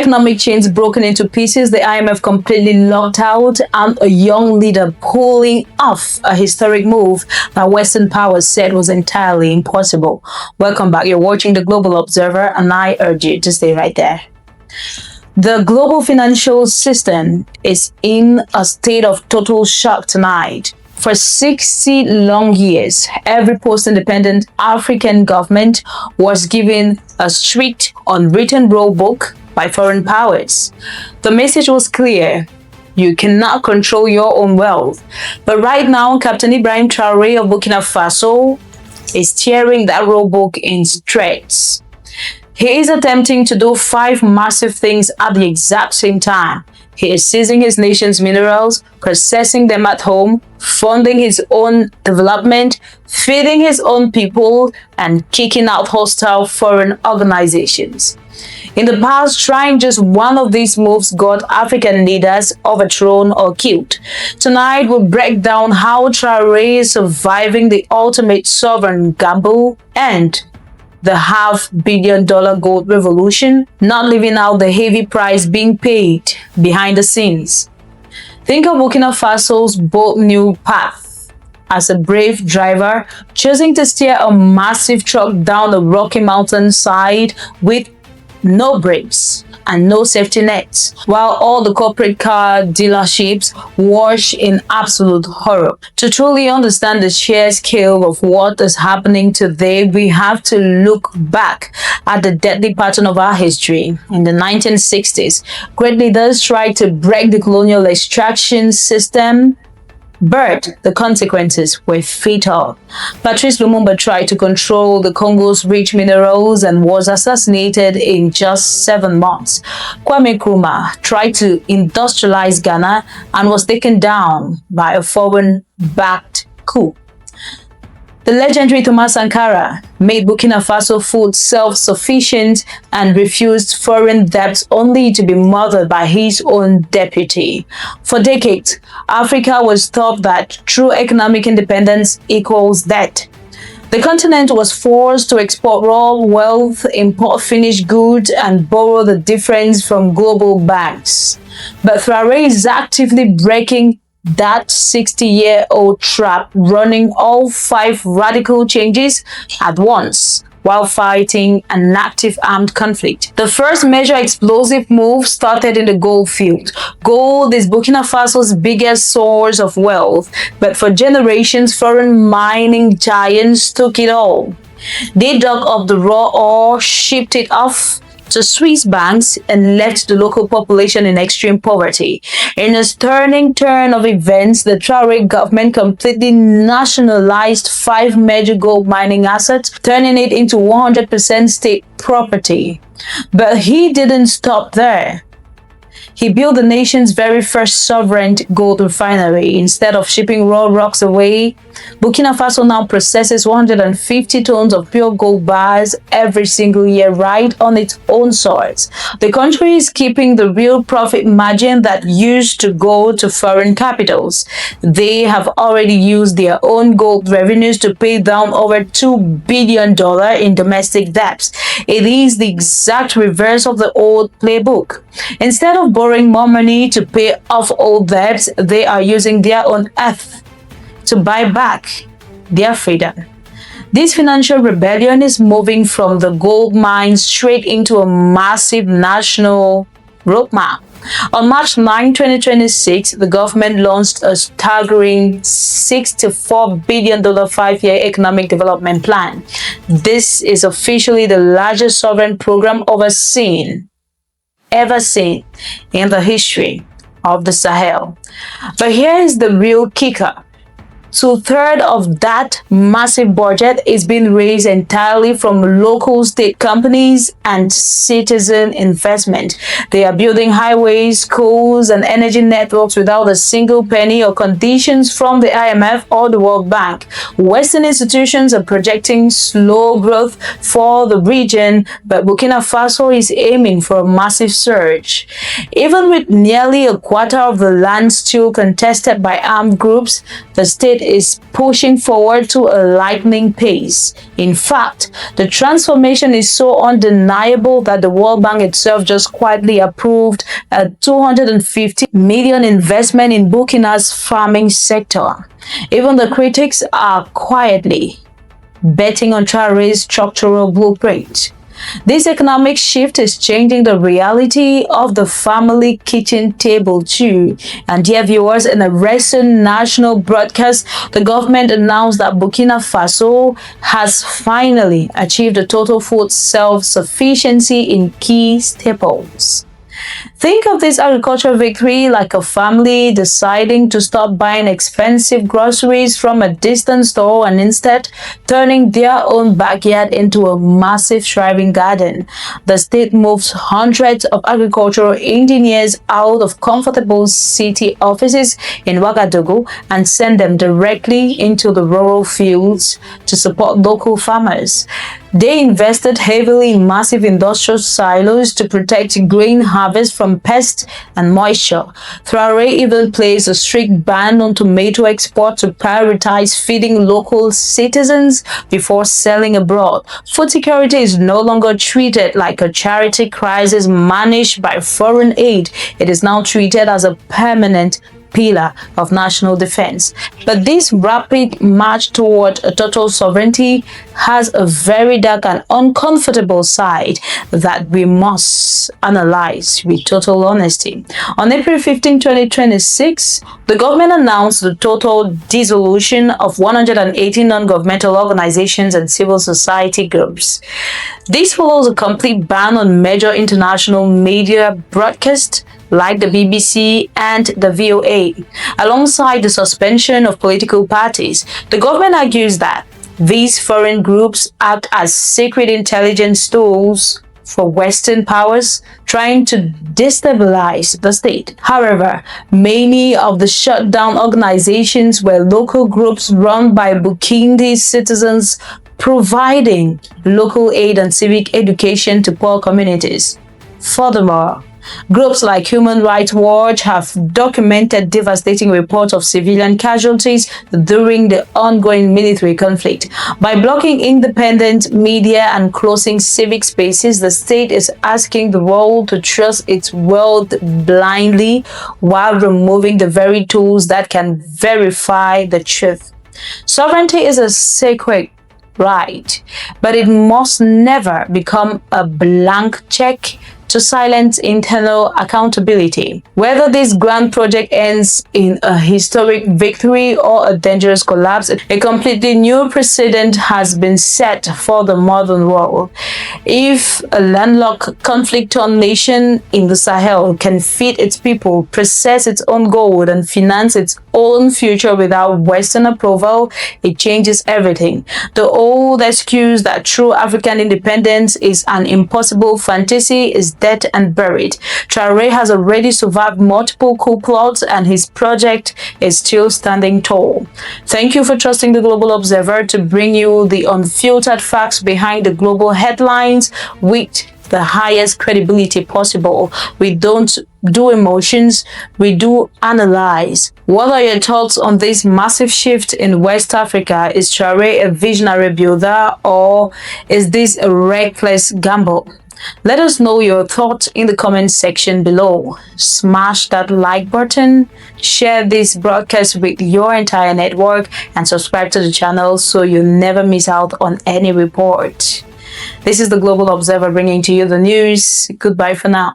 economic chains broken into pieces, the IMF completely locked out, and a young leader pulling off a historic move that Western powers said was entirely impossible. Welcome back. You're watching The Global Observer, and I urge you to stay right there. The global financial system is in a state of total shock tonight. For 60 long years, every post-independent African government was given a strict, unwritten rulebook by foreign powers. The message was clear: you cannot control your own wealth. But right now, Captain Ibrahim Traoré of Burkina Faso is tearing that rulebook in shreds. He is attempting to do 5 massive things at the exact same time. He is seizing his nation's minerals, processing them at home, funding his own development, feeding his own people, and kicking out hostile foreign organizations. In the past, trying just one of these moves got African leaders overthrown or killed. Tonight, we'll break down how Traoré is surviving the ultimate sovereign gamble and the $500 billion gold revolution, not leaving out the heavy price being paid behind the scenes. Think of Burkina Faso's bold new path as a brave driver choosing to steer a massive truck down a rocky mountainside with no brakes and no safety nets, while all the corporate car dealerships wash in absolute horror. To truly understand the sheer scale of what is happening today, we have to look back at the deadly pattern of our history. In the 1960s, great leaders tried to break the colonial extraction system, but the consequences were fatal. Patrice Lumumba tried to control the Congo's rich minerals and was assassinated in just 7 months. Kwame Nkrumah tried to industrialize Ghana and was taken down by a foreign-backed coup. The legendary Thomas Sankara made Burkina Faso food self-sufficient and refused foreign debts only to be murdered by his own deputy. For decades, Africa was taught that true economic independence equals debt. The continent was forced to export raw wealth, import finished goods, and borrow the difference from global banks. But Traoré is actively breaking that 60-year-old trap, running all 5 radical changes at once while fighting an active armed conflict. The first major explosive move started in the gold field. Gold is Burkina Faso's biggest source of wealth, but for generations, foreign mining giants took it all. They dug up the raw ore, shipped it off to Swiss banks, and left the local population in extreme poverty. In a stunning turn of events, the Traoré government completely nationalized 5 major gold mining assets, turning it into 100% state property. But he didn't stop there. He built the nation's very first sovereign gold refinery. Instead of shipping raw rocks away, Burkina Faso now processes 150 tons of pure gold bars every single year right on its own soils. The country is keeping the real profit margin that used to go to foreign capitals. They have already used their own gold revenues to pay down over $2 billion in domestic debts. It is the exact reverse of the old playbook. Instead of borrowing more money to pay off old debts, they are using their own earth to buy back their freedom. This financial rebellion is moving from the gold mines straight into a massive national roadmap. On March 9, 2026, the government launched a staggering $64 billion 5-year economic development plan. This is officially the largest sovereign program ever seen in the history of the Sahel. But here is the real kicker. 2/3 of that massive budget is being raised entirely from local state companies and citizen investment. They are building highways, schools, and energy networks without a single penny or conditions from the IMF or the World Bank. Western institutions are projecting slow growth for the region, but Burkina Faso is aiming for a massive surge. Even with nearly a quarter of the land still contested by armed groups, the state is pushing forward to a lightning pace. In fact, the transformation is so undeniable that the World Bank itself just quietly approved a 250 million investment in Burkina's farming sector. Even the critics are quietly betting on Traoré's structural blueprint. This economic shift is changing the reality of the family kitchen table too. And dear viewers, in a recent national broadcast, the government announced that Burkina Faso has finally achieved a total food self-sufficiency in key staples. Think of this agricultural victory like a family deciding to stop buying expensive groceries from a distant store and instead turning their own backyard into a massive thriving garden. The state moves hundreds of agricultural engineers out of comfortable city offices in Ouagadougou and send them directly into the rural fields to support local farmers. They invested heavily in massive industrial silos to protect grain harvest from pests and moisture. Traoré even placed a strict ban on tomato export to prioritize feeding local citizens before selling abroad. Food security is no longer treated like a charity crisis managed by foreign aid. It is now treated as a permanent pillar of national defense. But this rapid march toward a total sovereignty has a very dark and uncomfortable side that we must analyze with total honesty. On April 15, 2026, the government announced the total dissolution of 180 non-governmental organizations and civil society groups. This follows a complete ban on major international media broadcasts like the BBC and the VOA, alongside the suspension of political parties. The government argues that these foreign groups act as secret intelligence tools for Western powers trying to destabilize the state. However, many of the shut down organizations were local groups run by Burkina's citizens, providing local aid and civic education to poor communities. Furthermore, groups like Human Rights Watch have documented devastating reports of civilian casualties during the ongoing military conflict. By blocking independent media and closing civic spaces, the state is asking the world to trust its world blindly while removing the very tools that can verify the truth. Sovereignty is a sacred right, but it must never become a blank check to silence internal accountability. Whether this grand project ends in a historic victory or a dangerous collapse, a completely new precedent has been set for the modern world. If a landlocked, conflict-torn nation in the Sahel can feed its people, process its own gold, and finance its own future without Western approval, it changes everything. The old excuse that true African independence is an impossible fantasy is dead and buried. Traoré has already survived multiple coup plots and his project is still standing tall. Thank you for trusting the Global Observer to bring you the unfiltered facts behind the global headlines with the highest credibility possible. We don't do emotions, we do analyze. What are your thoughts on this massive shift in West Africa? Is Traoré a visionary builder or is this a reckless gamble? Let us know your thoughts in the comment section below. Smash that like button, share this broadcast with your entire network, and subscribe to the channel so you never miss out on any report. This is the Global Observer bringing to you the news. Goodbye for now.